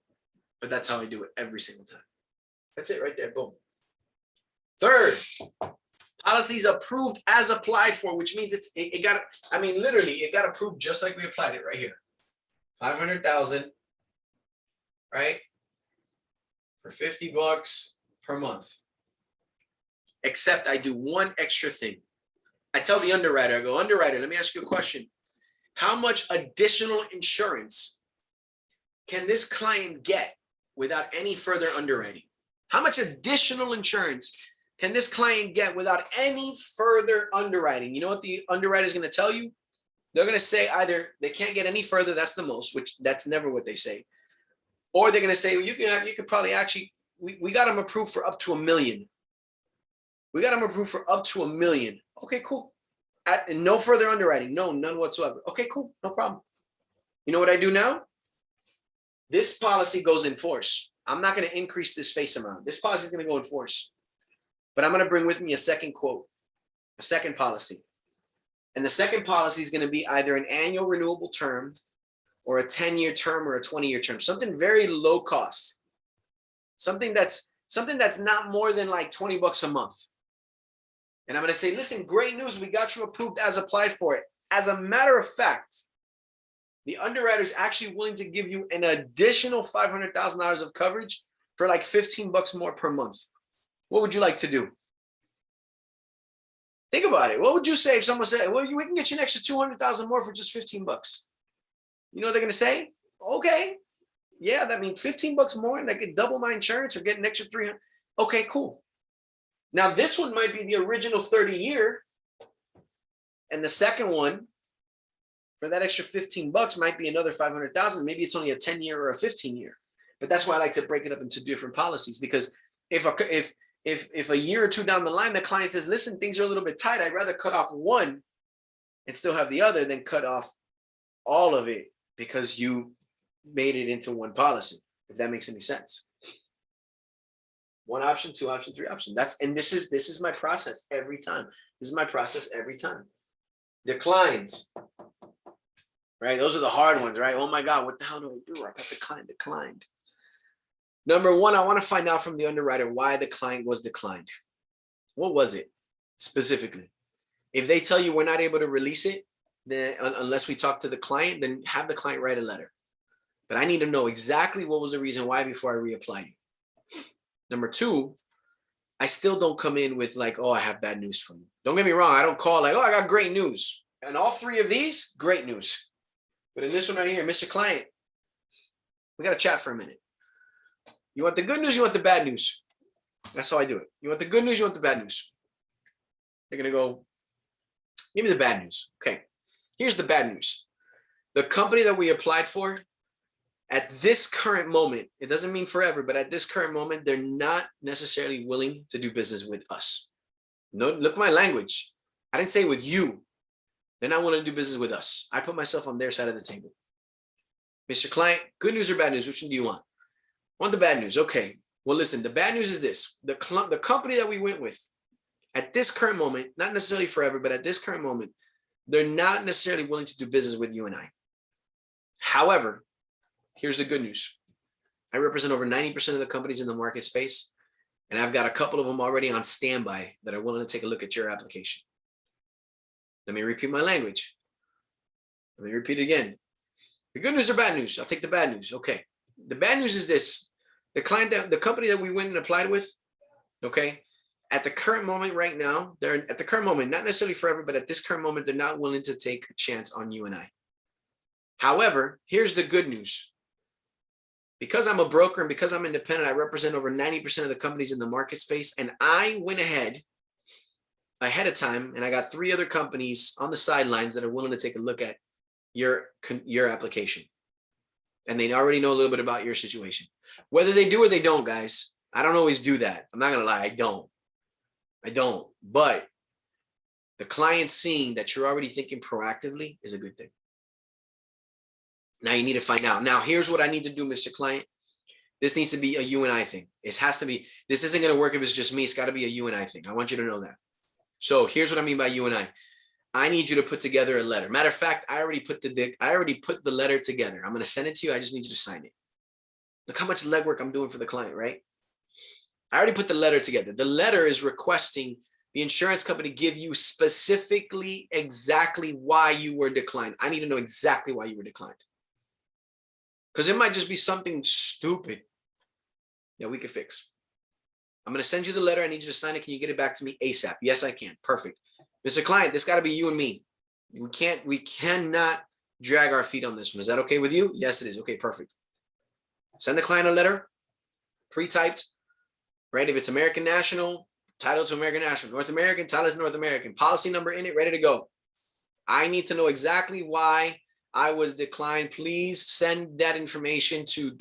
A: But that's how I do it every single time. That's it right there. Boom. Third, policies approved as applied for, which means it got, I mean, literally, it got approved just like we applied it right here. 500,000, right? For $50 per month. Except I do one extra thing. I tell the underwriter, I go, underwriter, let me ask you a question. How much additional insurance can this client get without any further underwriting? How much additional insurance can this client get without any further underwriting? You know what the underwriter is going to tell you? They're going to say either they can't get any further, that's the most, which that's never what they say. Or they're going to say, well, you could probably actually, we got them approved for up to $1 million. We got them approved for up to $1 million. Okay, cool. No further underwriting. No, none whatsoever. Okay, cool. No problem. You know what I do now? This policy goes in force. I'm not going to increase this face amount. This policy is going to go in force. But I'm going to bring with me a second quote, a second policy. And the second policy is going to be either an annual renewable term or a 10-year term or a 20-year term, something very low cost, something that's not more than like $20 a month. And I'm going to say, listen, great news. We got you approved as applied for it. As a matter of fact, the underwriter is actually willing to give you an additional $500,000 of coverage for like $15 more per month. What would you like to do? Think about it. What would you say if someone said, well, we can get you an extra 200,000 more for just $15? You know what they're going to say? Okay. Yeah, that means $15 more and I could double my insurance or get an extra 300. Okay, cool. Now this one might be the original 30-year. And the second one for that extra $15 might be another 500,000. Maybe it's only a 10-year or a 15-year. But that's why I like to break it up into different policies, because if a year or two down the line, the client says, listen, things are a little bit tight, I'd rather cut off one and still have the other than cut off all of it because you made it into one policy, if that makes any sense. One option, two option, three option. This is my process every time. This is my process every time. Declines, right? Those are the hard ones, right? Oh my God, what the hell do I do? I got declined. Number one, I want to find out from the underwriter why the client was declined. What was it specifically? If they tell you we're not able to release it, then unless we talk to the client, then have the client write a letter. But I need to know exactly what was the reason why before I reapply it. Number two, I still don't come in with like, oh, I have bad news for you. Don't get me wrong. I don't call like, oh, I got great news. And all three of these, great news. But in this one right here, Mr. Client, we got to chat for a minute. You want the good news, you want the bad news. That's how I do it. You want the good news, you want the bad news. They're going to go, give me the bad news. Okay, here's the bad news. The company that we applied for, at this current moment, it doesn't mean forever, but at this current moment, they're not necessarily willing to do business with us. No, look at my language. I didn't say with you. They're not willing to do business with us. I put myself on their side of the table. Mr. Client, good news or bad news? Which one do you want? I want the bad news. Okay. Well, listen, the bad news is this. The company that we went with, at this current moment, not necessarily forever, but at this current moment, they're not necessarily willing to do business with you and I. However, here's the good news. I represent over 90% of the companies in the market space, and I've got a couple of them already on standby that are willing to take a look at your application. Let me repeat my language. Let me repeat it again. The good news or bad news? I'll take the bad news. Okay. The bad news is this. The company that we went and applied with, okay, at the current moment right now, they're at the current moment, not necessarily forever, but at this current moment, they're not willing to take a chance on you and I. However, here's the good news. Because I'm a broker and because I'm independent, I represent over 90% of the companies in the market space. And I went ahead of time, and I got 3 other companies on the sidelines that are willing to take a look at your application. And they already know a little bit about your situation. Whether they do or they don't, guys, I don't always do that. I'm not going to lie. I don't. But the client seeing that you're already thinking proactively is a good thing. Now you need to find out. Now, here's what I need to do, Mr. Client. This needs to be a you and I thing. It has to be. This isn't going to work if it's just me. It's got to be a you and I thing. I want you to know that. So here's what I mean by you and I. I need you to put together a letter. Matter of fact, I already put the letter together. I'm going to send it to you. I just need you to sign it. Look how much legwork I'm doing for the client, right? I already put the letter together. The letter is requesting the insurance company give you specifically exactly why you were declined. I need to know exactly why you were declined. Because it might just be something stupid that we could fix. I'm going to send you the letter. I need you to sign it. Can you get it back to me ASAP? Yes, I can. Perfect. Mr. Client, this got to be you and me. We cannot drag our feet on this one. Is that okay with you? Yes, it is. Okay, perfect. Send the client a letter, pre-typed, right? If it's American National, title to American National, North American, title to North American, policy number in it, ready to go. I need to know exactly why I was declined. Please send that information to ...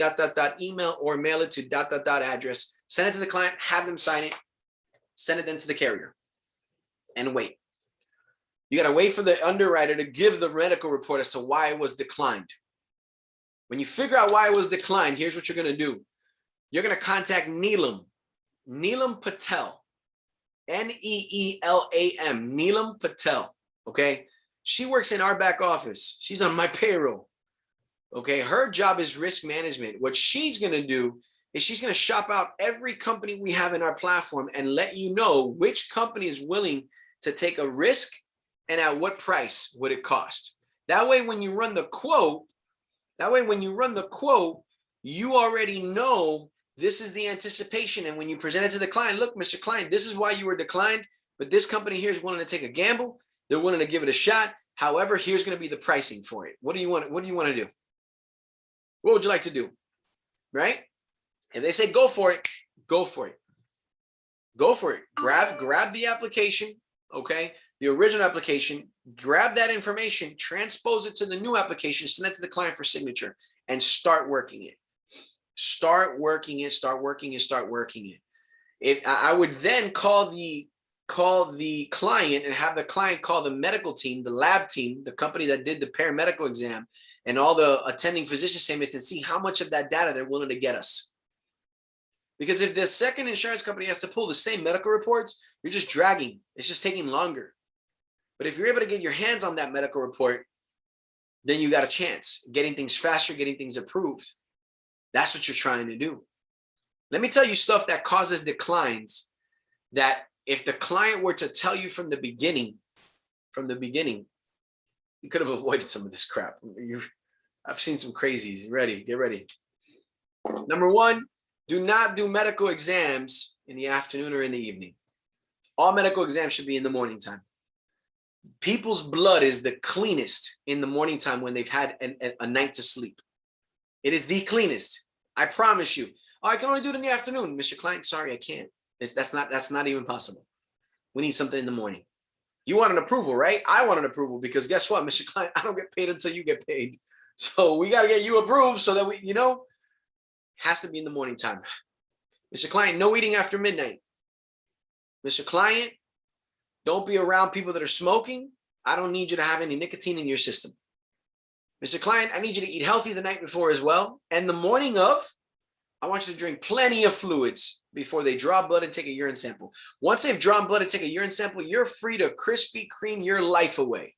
A: email or mail it to ... address. Send it to the client, have them sign it, send it then to the carrier, and wait. You got to wait for the underwriter to give the medical report as to why it was declined. When you figure out why it was declined, here's what you're going to do. You're going to contact Neelam Patel, Neelam, Neelam Patel, okay? She works in our back office. She's on my payroll, okay? Her job is risk management. What she's going to do is she's going to shop out every company we have in our platform and let you know which company is willing to take a risk and at what price would it cost. That way, when you run the quote, you already know this is the anticipation. And when you present it to the client, look, Mr. Client, this is why you were declined, but this company here is willing to take a gamble. They're willing to give it a shot. However, here's going to be the pricing for it. What do you want? What do you want to do? What would you like to do? Right? If they say go for it, go for it. Go for it. Grab the application, okay? The original application, grab that information, transpose it to the new application, send it to the client for signature, and start working it. Start working it. If I would then call the client and have the client call the medical team, the lab team, the company that did the paramedical exam, and all the attending physician statements, and see how much of that data they're willing to get us. Because if the second insurance company has to pull the same medical reports, you're just dragging. It's just taking longer. But if you're able to get your hands on that medical report, then you got a chance getting things faster, getting things approved. That's what you're trying to do. Let me tell you stuff that causes declines that if the client were to tell you from the beginning, you could have avoided some of this crap. I've seen some crazies. Get ready. Number one, do not do medical exams in the afternoon or in the evening. All medical exams should be in the morning time. People's blood is the cleanest in the morning time when they've had a night to sleep. It is the cleanest. I promise you. Oh, I can only do it in the afternoon, Mr. Client. Sorry, I can't. That's not even possible. We need something in the morning. You want an approval, right? I want an approval because guess what, Mr. Client? I don't get paid until you get paid. So we got to get you approved so that we, has to be in the morning time. Mr. Client, no eating after midnight. Mr. Client, don't be around people that are smoking. I don't need you to have any nicotine in your system. Mr. Client, I need you to eat healthy the night before as well. And the morning of, I want you to drink plenty of fluids before they draw blood and take a urine sample. Once they've drawn blood and take a urine sample, you're free to Krispy Kreme your life away.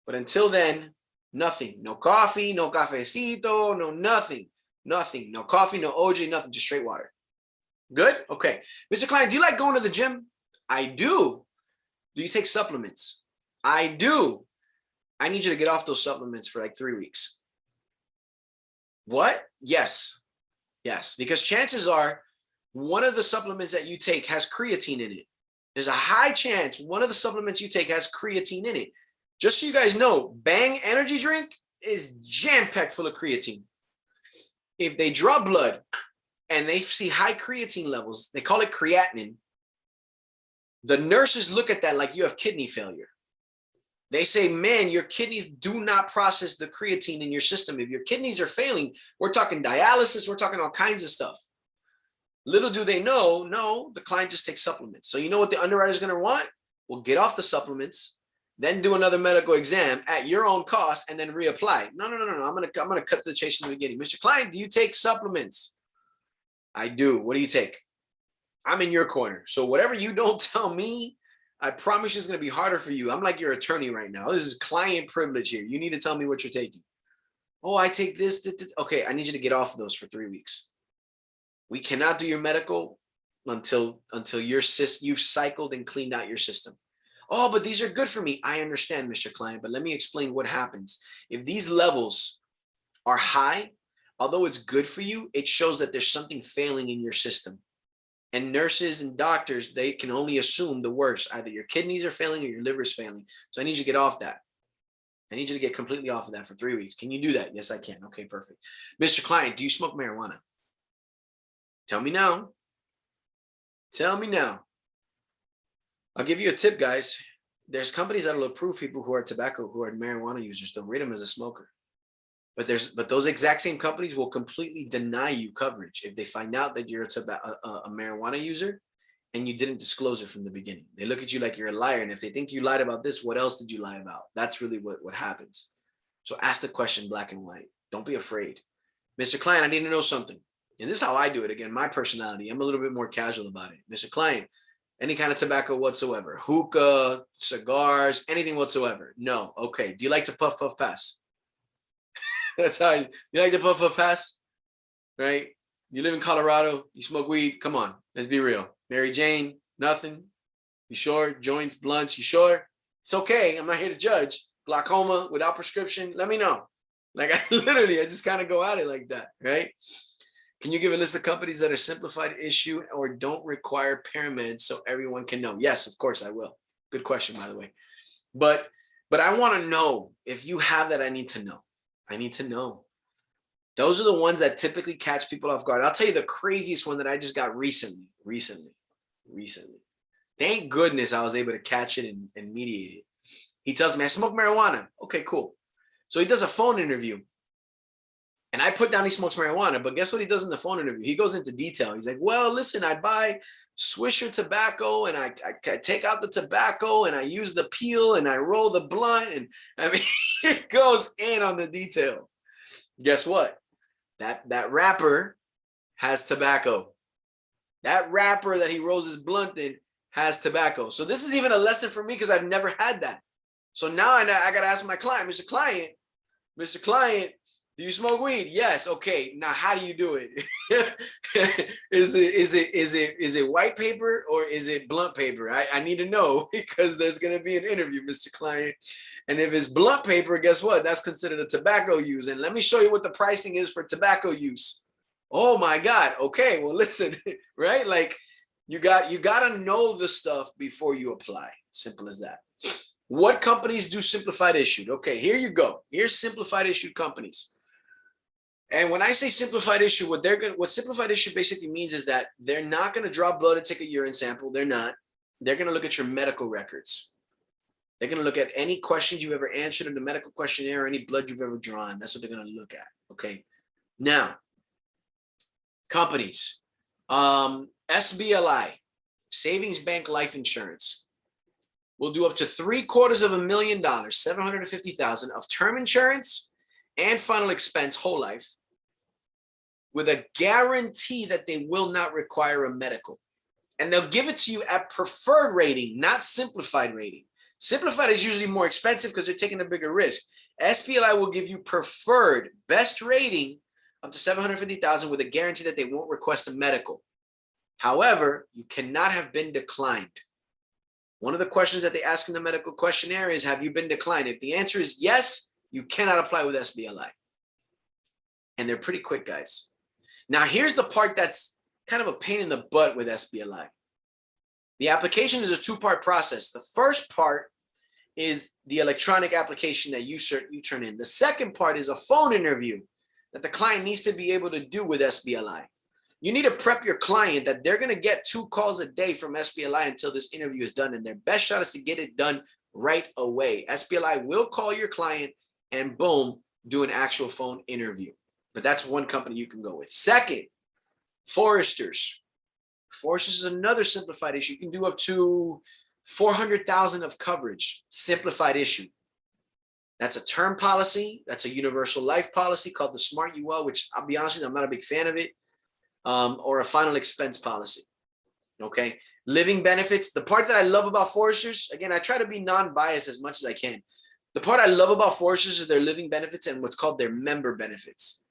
A: But until then, nothing. No coffee, no cafecito, no nothing. Nothing. No coffee, no OJ, nothing. Just straight water. Good? Okay. Mr. Client, do you like going to the gym? I do. Do you take supplements? I do. I need you to get off those supplements for like 3 weeks. What? Yes. Yes. Because chances are one of the supplements that you take has creatine in it. There's a high chance one of the supplements you take has creatine in it. Just so you guys know, Bang energy drink is jam-packed full of creatine. If they draw blood and they see high creatine levels, they call it creatinine. The nurses look at that like you have kidney failure. They say, man, your kidneys do not process the creatine in your system. If your kidneys are failing, we're talking dialysis, we're talking all kinds of stuff. Little do they know, no, the client just takes supplements. So you know what the underwriter is going to want? Well, get off the supplements, then do another medical exam at your own cost, and then reapply. No. I'm gonna cut to the chase from the beginning. Mr. Client, do you take supplements? I do. What do you take? I'm in your corner. So whatever you don't tell me, I promise you it's going to be harder for you. I'm like your attorney right now. This is client privilege here. You need to tell me what you're taking. Oh, I take this. Okay, I need you to get off of those for 3 weeks. We cannot do your medical until you've cycled and cleaned out your system. Oh, but these are good for me. I understand, Mr. Client, but let me explain what happens. If these levels are high, although it's good for you, it shows that there's something failing in your system. And nurses and doctors, they can only assume the worst. Either your kidneys are failing or your liver is failing. So I need you to get off that. I need you to get completely off of that for 3 weeks. Can you do that? Yes, I can. Okay, perfect. Mr. Client, do you smoke marijuana? Tell me now. Tell me now. I'll give you a tip, guys. There's companies that will approve people who are marijuana users. They'll rate them as a smoker. But those exact same companies will completely deny you coverage if they find out that you're a marijuana user and you didn't disclose it from the beginning. They look at you like you're a liar. And if they think you lied about this, what else did you lie about? That's really what happens. So ask the question black and white. Don't be afraid. Mr. Client, I need to know something. And this is how I do it. Again, my personality, I'm a little bit more casual about it. Mr. Client, any kind of tobacco whatsoever, hookah, cigars, anything whatsoever? No. Okay. Do you like to puff, pass? That's how you like to puff, pass, right? You live in Colorado, you smoke weed. Come on, let's be real. Mary Jane, nothing. You sure? Joints, blunts, you sure? It's okay. I'm not here to judge. Glaucoma without prescription, let me know. Like I just kind of go at it like that, right? Can you give a list of companies that are simplified issue or don't require paramedics so everyone can know? Yes, of course I will. Good question, by the way. But I want to know if you have that. I need to know. I need to know. Those are the ones that typically catch people off guard. I'll tell you the craziest one that I just got recently. Thank goodness I was able to catch it and mediate it. He tells me, I smoke marijuana. Okay, cool. So he does a phone interview. And I put down he smokes marijuana, but guess what he does in the phone interview? He goes into detail. He's like, well, listen, I buy Swisher tobacco and I take out the tobacco and I use the peel and I roll the blunt. And I mean, it goes in on the detail. Guess what? That wrapper has tobacco. That wrapper that he rolls his blunt in has tobacco. So this is even a lesson for me because I've never had that. So now I got to ask my client, Mr. Client, do you smoke weed? Yes. Okay. Now, how do you do it? Is it white paper or is it blunt paper? I need to know because there's going to be an interview, Mr. Client. And if it's blunt paper, guess what? That's considered a tobacco use. And let me show you what the pricing is for tobacco use. Oh my God. Okay. Well, listen, right? Like you got to know the stuff before you apply. Simple as that. What companies do simplified issued? Okay, here you go. Here's simplified issued companies. And when I say simplified issue, what simplified issue basically means is that they're not going to draw blood and take a urine sample. They're not. They're going to look at your medical records. They're going to look at any questions you've ever answered in the medical questionnaire, or any blood you've ever drawn. That's what they're going to look at. Okay. Now, companies, SBLI, Savings Bank Life Insurance, will do up to $750,000, $750,000 of term insurance and final expense whole life, with a guarantee that they will not require a medical. And they'll give it to you at preferred rating, not simplified rating. Simplified is usually more expensive because they're taking a bigger risk. SBLI will give you preferred best rating up to $750,000 with a guarantee that they won't request a medical. However, you cannot have been declined. One of the questions that they ask in the medical questionnaire is, have you been declined? If the answer is yes, you cannot apply with SBLI. And they're pretty quick, guys. Now, here's the part that's kind of a pain in the butt with SBLI. The application is a two-part process. The first part is the electronic application that you turn in. The second part is a phone interview that the client needs to be able to do with SBLI. You need to prep your client that they're going to get 2 calls a day from SBLI until this interview is done. And their best shot is to get it done right away. SBLI will call your client and boom, do an actual phone interview. But that's one company you can go with. Second, Foresters. Foresters is another simplified issue. You can do up to 400,000 of coverage, simplified issue. That's a term policy. That's a universal life policy called the Smart UL, which I'll be honest with you, I'm not a big fan of it, or a final expense policy. Okay. Living benefits. The part that I love about Foresters, again, I try to be non-biased as much as I can. The part I love about Foresters is their living benefits and what's called their member benefits.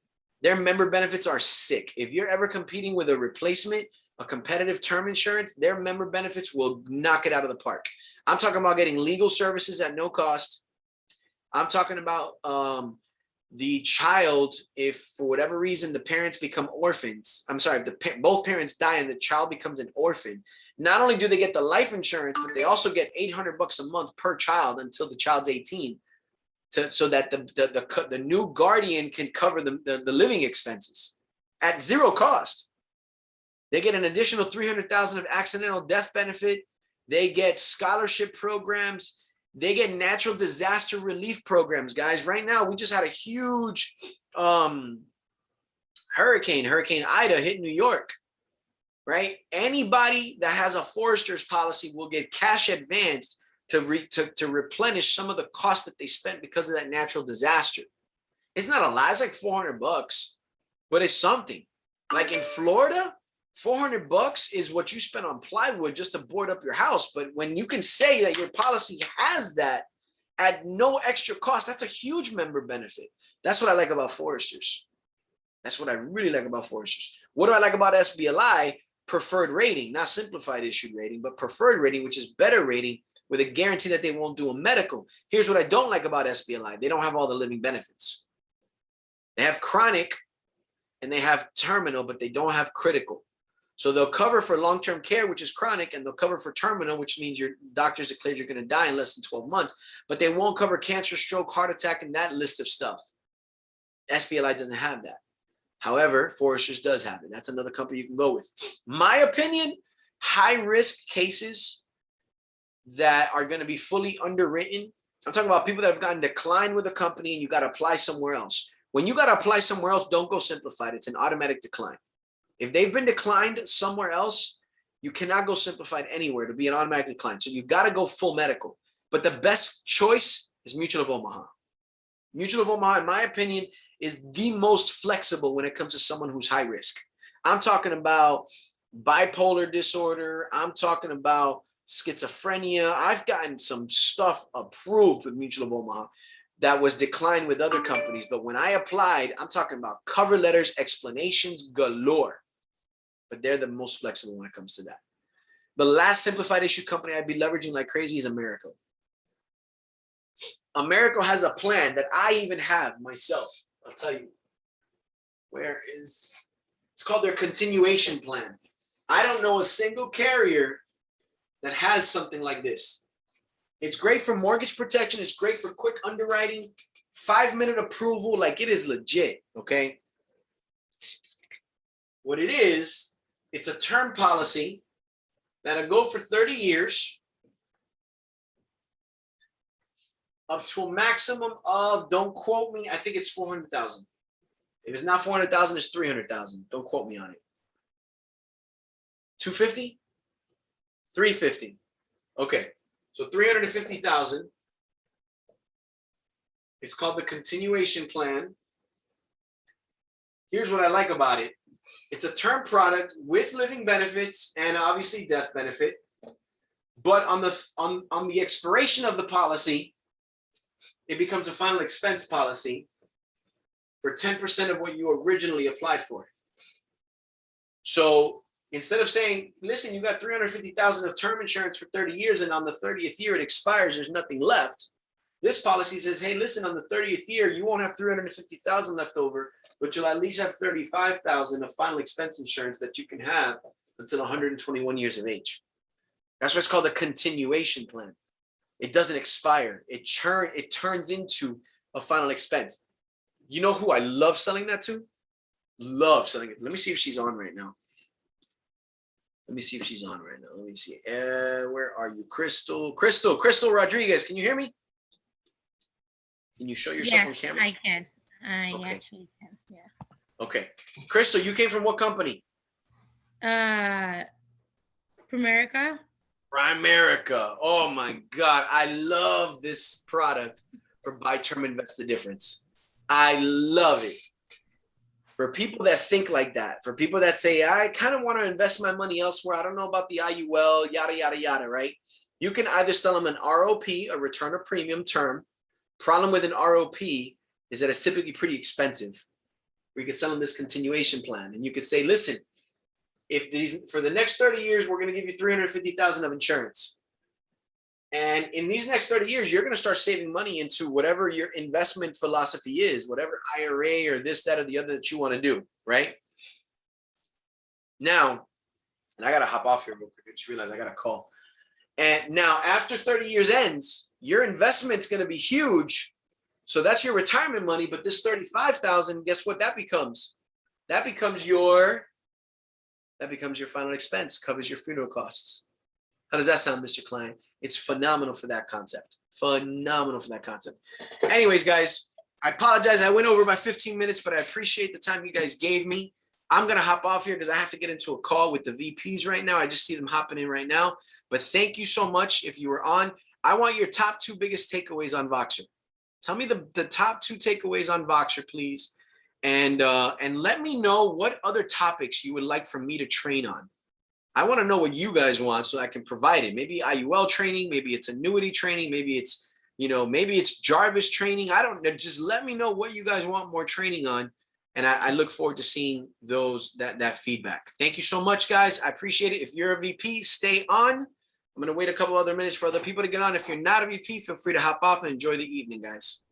A: Their member benefits are sick. If you're ever competing with a replacement, a competitive term insurance, their member benefits will knock it out of the park. I'm talking about getting legal services at no cost. I'm talking about the child, if for whatever reason the parents become orphans, I'm sorry, if both parents die and the child becomes an orphan, not only do they get the life insurance, but they also get $800 a month per child until the child's 18, so that the new guardian can cover the living expenses at zero cost. They get an additional $300,000 of accidental death benefit. They get scholarship programs. They get natural disaster relief programs, guys. Right now, we just had a huge Hurricane Ida hit New York, right? Anybody that has a Foresters policy will get cash advanced to replenish some of the costs that they spent because of that natural disaster. It's not a lot. It's like $400, but it's something. Like in Florida, $400 is what you spend on plywood just to board up your house. But when you can say that your policy has that at no extra cost, that's a huge member benefit. That's what I like about Foresters. That's what I really like about Foresters. What do I like about SBLI? Preferred rating, not simplified issued rating, but preferred rating, which is better rating with a guarantee that they won't do a medical. Here's what I don't like about SBLI. They don't have all the living benefits. They have chronic and they have terminal, but they don't have critical. So they'll cover for long-term care, which is chronic, and they'll cover for terminal, which means your doctor's declared you're going to die in less than 12 months, but they won't cover cancer, stroke, heart attack, and that list of stuff. SBLI doesn't have that. However, Foresters does have it. That's another company you can go with. My opinion, high-risk cases that are going to be fully underwritten. I'm talking about people that have gotten declined with a company and you got to apply somewhere else. When you got to apply somewhere else, don't go simplified. It's an automatic decline. If they've been declined somewhere else, you cannot go simplified anywhere to be an automatic decline. So you've got to go full medical. But the best choice is Mutual of Omaha. Mutual of Omaha, in my opinion, is the most flexible when it comes to someone who's high risk. I'm talking about bipolar disorder. I'm talking about schizophrenia. I've gotten some stuff approved with Mutual of Omaha that was declined with other companies. But when I applied, I'm talking about cover letters, explanations galore. But they're the most flexible when it comes to that. The last simplified issue company I'd be leveraging like crazy is Americo. Americo has a plan that I even have myself. I'll tell you. It's called their continuation plan. I don't know a single carrier that has something like this. It's great for mortgage protection. It's great for quick underwriting, 5-minute approval. Like, it is legit, okay? What it is, it's a term policy that'll go for 30 years up to a maximum of, don't quote me, I think it's 400,000. If it's not 400,000, it's 300,000. Don't quote me on it. 250? 350. Okay. So 350,000. It's called the continuation plan. Here's what I like about it. It's a term product with living benefits and obviously death benefit. But on the expiration of the policy, it becomes a final expense policy for 10% of what you originally applied for. So instead of saying, listen, you got 350,000 of term insurance for 30 years and on the 30th year it expires, there's nothing left. This policy says, hey, listen, on the 30th year, you won't have 350,000 left over, but you'll at least have 35,000 of final expense insurance that you can have until 121 years of age. That's what's called a continuation plan. It doesn't expire. It turns into a final expense. You know who I love selling that to? Love selling it. Let me see if she's on right now. Let me see if she's on right now. Let me see. Where are you, Crystal Rodriguez? Can you hear me? Can you show yourself on
C: Yes,
A: camera?
C: I can. I
A: Okay.
C: actually can. Yeah.
A: Okay. Crystal, you came from what company?
C: Primerica.
A: Primerica. Oh my God. I love this product for buy term invest the difference. I love it. For people that think like that, for people that say, I kind of want to invest my money elsewhere. I don't know about the IUL, yada, yada, yada, right? You can either sell them an ROP, a return of premium term. Problem with an ROP is that it's typically pretty expensive. We could sell them this continuation plan. And you could say, listen, if these for the next 30 years, we're going to give you 350,000 of insurance. And in these next 30 years, you're going to start saving money into whatever your investment philosophy is, whatever IRA or this, that, or the other that you want to do, right? Now, and I got to hop off here real quick. I just realized I got a call. And now after 30 years ends, your investment's going to be huge. So that's your retirement money. But this 35,000, guess what that becomes? That becomes your final expense, covers your funeral costs. How does that sound, Mr. Klein? It's phenomenal for that concept. Phenomenal for that concept. Anyways, guys, I apologize. I went over by 15 minutes, but I appreciate the time you guys gave me. I'm going to hop off here because I have to get into a call with the VPs right now. I just see them hopping in right now. But thank you so much if you were on. I want your top 2 biggest takeaways on Voxer. Tell me the top 2 takeaways on Voxer, please. And let me know what other topics you would like for me to train on. I want to know what you guys want so I can provide it. Maybe IUL training, maybe it's annuity training, maybe it's, maybe it's Jarvis training. I don't know. Just let me know what you guys want more training on. And I look forward to seeing that feedback. Thank you so much, guys. I appreciate it. If you're a VP, stay on. I'm going to wait a couple other minutes for other people to get on. If you're not a VP, feel free to hop off and enjoy the evening, guys.